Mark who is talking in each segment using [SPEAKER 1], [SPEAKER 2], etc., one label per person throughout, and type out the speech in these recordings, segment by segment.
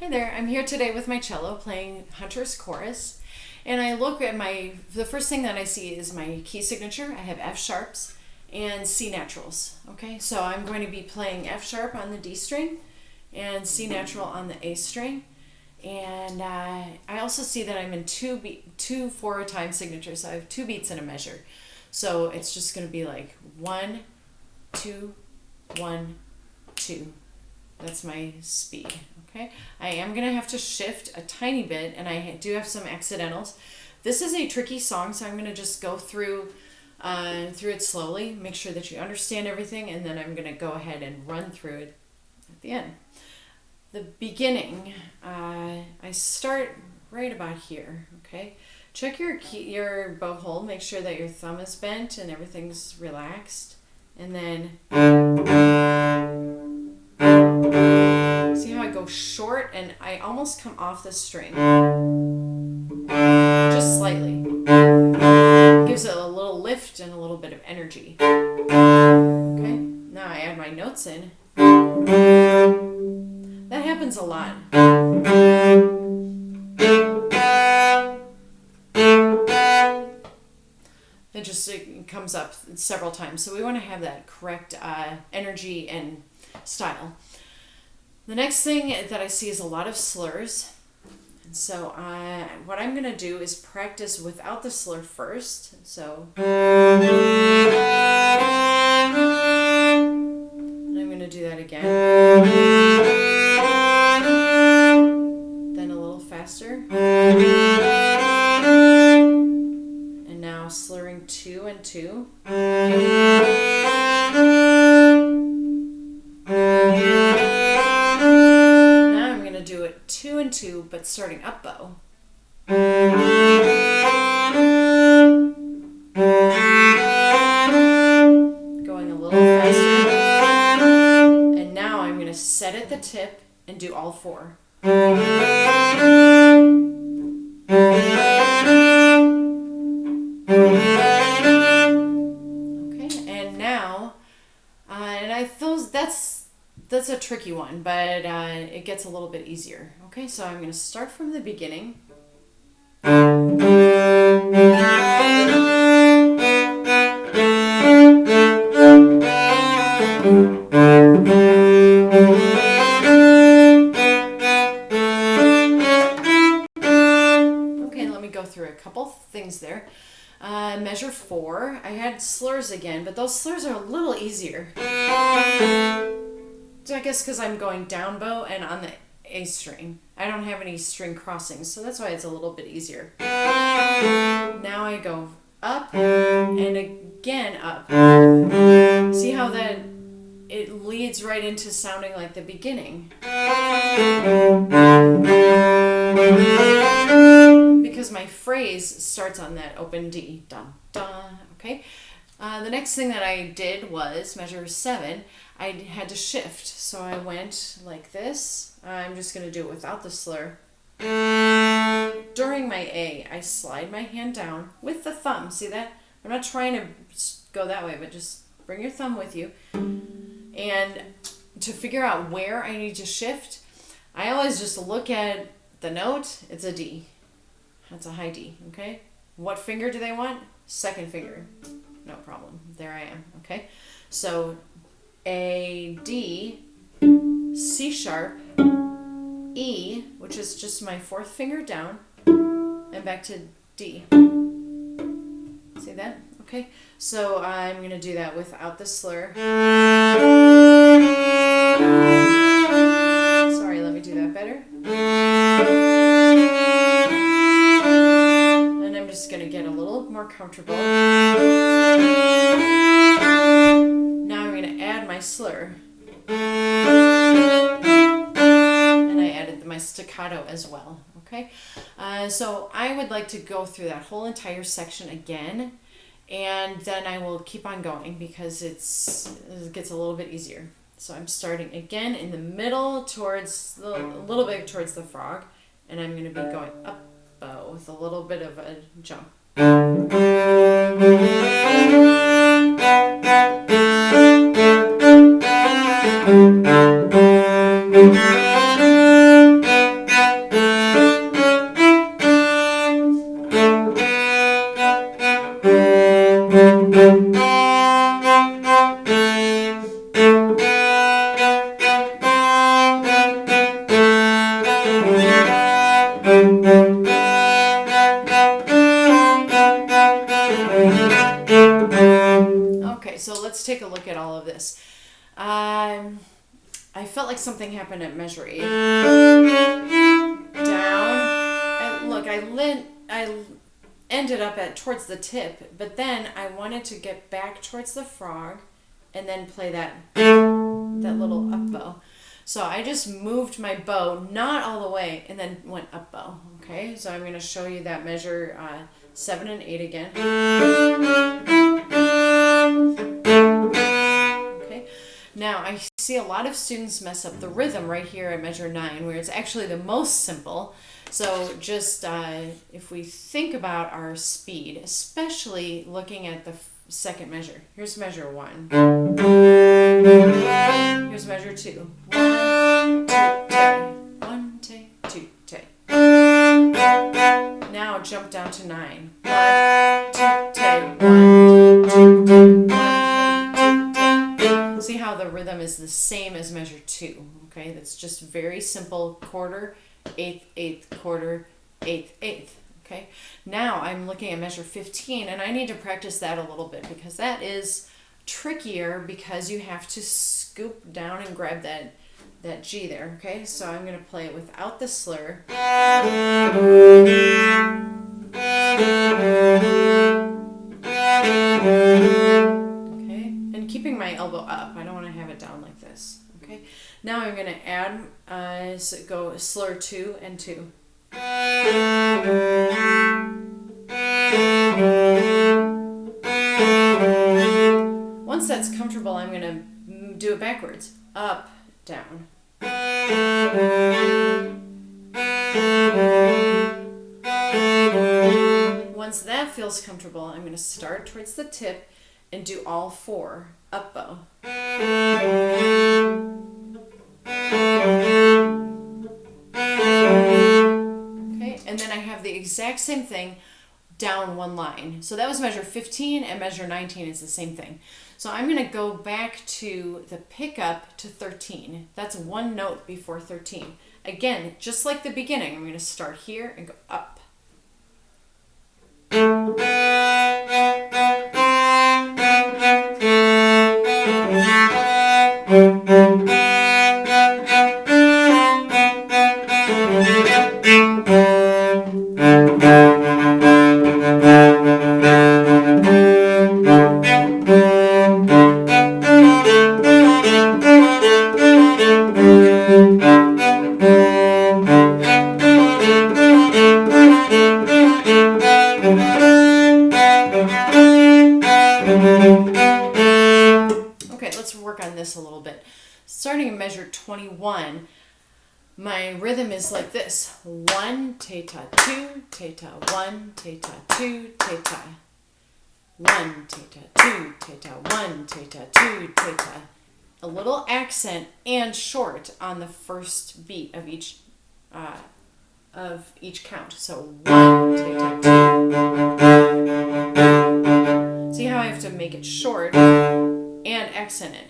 [SPEAKER 1] Hi there, I'm here today with my cello playing Hunter's Chorus, and I look at the first thing that I see is my key signature. I have F sharps and C naturals, okay? So I'm going to be playing F sharp on the D string and C natural on the A string, and I also see that I'm in two 4-time signatures, so I have 2 beats and a measure. So it's just going to be like 1, 2, 1, 2. That's my speed, okay? I am going to have to shift a tiny bit, and I do have some accidentals. This is a tricky song, so I'm going to just go through it slowly, make sure that you understand everything, and then I'm going to go ahead and run through it at the end. The beginning, I start right about here, okay? Check your bow hold, make sure that your thumb is bent and everything's relaxed, and then see how I go short and I almost come off the string. Just slightly. Gives it a little lift and a little bit of energy. Okay, now I add my notes in. That happens a lot. It comes up several times. So we want to have that correct energy and style. The next thing that I see is a lot of slurs. And so what I'm going to do is practice without the slur first. So and I'm going to do that again. Then a little faster. And now slurring 2 and 2. Do it 2 and 2, but starting up bow. Going a little faster. And now I'm going to set at the tip and do all 4. Okay, and now, that's a tricky one, but it gets a little bit easier. Okay, so I'm going to start from the beginning. Okay, let me go through a couple things there. Measure 4. I had slurs again, but those slurs are a little easier. I guess because I'm going down bow and on the A string. I don't have any string crossings, so that's why it's a little bit easier. Now I go up and again up. See how it leads right into sounding like the beginning. Because my phrase starts on that open D. Dun, dun, okay? The next thing that I did was measure 7. I had to shift, so I went like this. I'm just going to do it without the slur. During my A, I slide my hand down with the thumb. See that? I'm not trying to go that way, but just bring your thumb with you. And to figure out where I need to shift, I always just look at the note. It's a D. That's a high D, okay? What finger do they want? Second finger. No problem. There I am, okay? So A, D, C sharp, E, which is just my 4th finger down, and back to D. See that? Okay, so I'm going to do that without the slur. Sorry, let me do that better. And I'm just going to get a little more comfortable. Now I'm going to add my slur. And I added my staccato as well, okay? So I would like to go through that whole entire section again, and then I will keep on going because it gets a little bit easier. So I'm starting again in the middle a little bit towards the frog, and I'm going to be going up bow with a little bit of a jump. look at all of this. I felt like something happened at measure 8. Down. Look, I ended up towards the tip, but then I wanted to get back towards the frog and then play that little up bow. So I just moved my bow, not all the way, and then went up bow. Okay, so I'm going to show you that measure 7 and 8 again. Okay, now I see a lot of students mess up the rhythm right here at measure 9, where it's actually the most simple. So just if we think about our speed, especially looking at the second measure. Here's measure 1. Here's measure 2. 1, 2, take. 1, take, 2, take. Now jump down to 9. 1, 2, take. 1, 2, take. 1, 2, take. See how the rhythm is the same as measure 2. Okay, that's just very simple. Quarter, eighth, eighth, quarter, eighth, eighth. Okay, now I'm looking at measure 15, and I need to practice that a little bit because that is trickier because you have to scoop down and grab that G there. Okay, so I'm going to play it without the slur. Okay, and keeping my elbow up. I don't want to have it down like this. Okay, now I'm going to add, go slur 2 and 2. Once that's comfortable, I'm going to do it backwards. Up, down. Once that feels comfortable, I'm going to start towards the tip and do all 4. Up bow. And then I have the exact same thing down 1 line. So that was measure 15, and measure 19 is the same thing. So I'm going to go back to the pickup to 13. That's 1 note before 13. Again, just like the beginning, I'm going to start here and go up. This a little bit. Starting in measure 21, my rhythm is like this: 1 theta 2 theta 1 theta 2 theta 1 theta 2 theta 1 theta 2 theta. A little accent and short on the first beat of each count. So 1 theta 2. See how I have to make it short and accent it.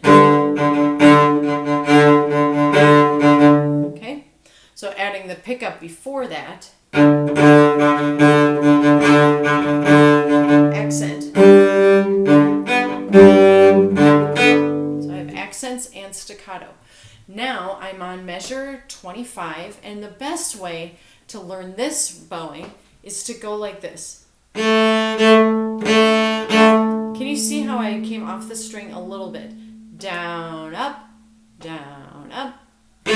[SPEAKER 1] Okay, so adding the pickup before that, accent. So I have accents and staccato. Now I'm on measure 25, and the best way to learn this bowing is to go like this. Can you see how I came off the string a little bit? Down, up, down, up. So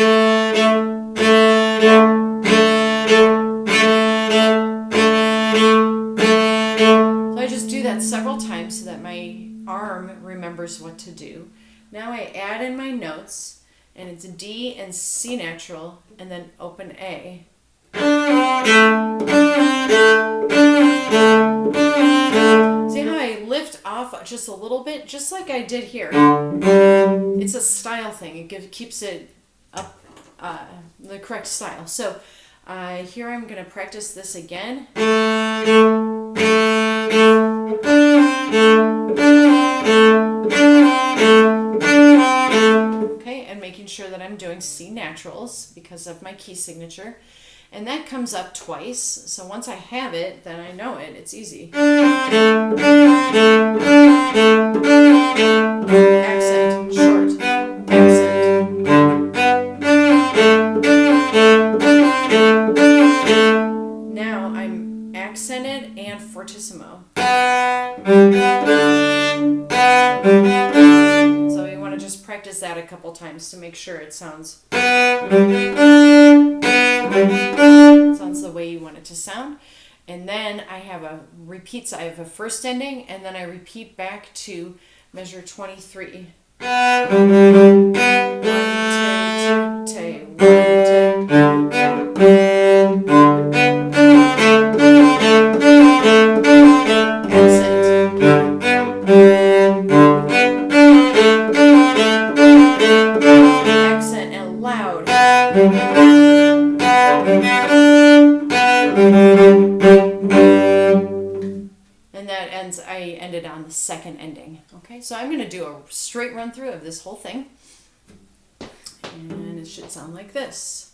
[SPEAKER 1] I just do that several times so that my arm remembers what to do. Now I add in my notes, and it's D and C natural, and then open A. See how I lift off just a little bit, just like I did here. It's a style thing. It keeps it up the correct style. So here I'm going to practice this again. Okay, and making sure that I'm doing C naturals because of my key signature. And that comes up twice, so once I have it, then I know it. It's easy. fortissimo. So you want to just practice that a couple times to make sure it sounds the way you want it to sound. And then I have a repeats. I have a first ending, and then I repeat back to measure 23. 1, 2, 2, 1, 2. Accent and loud. And that ends, I ended on the second ending. Okay, so I'm going to do a straight run through of this whole thing. And it should sound like this.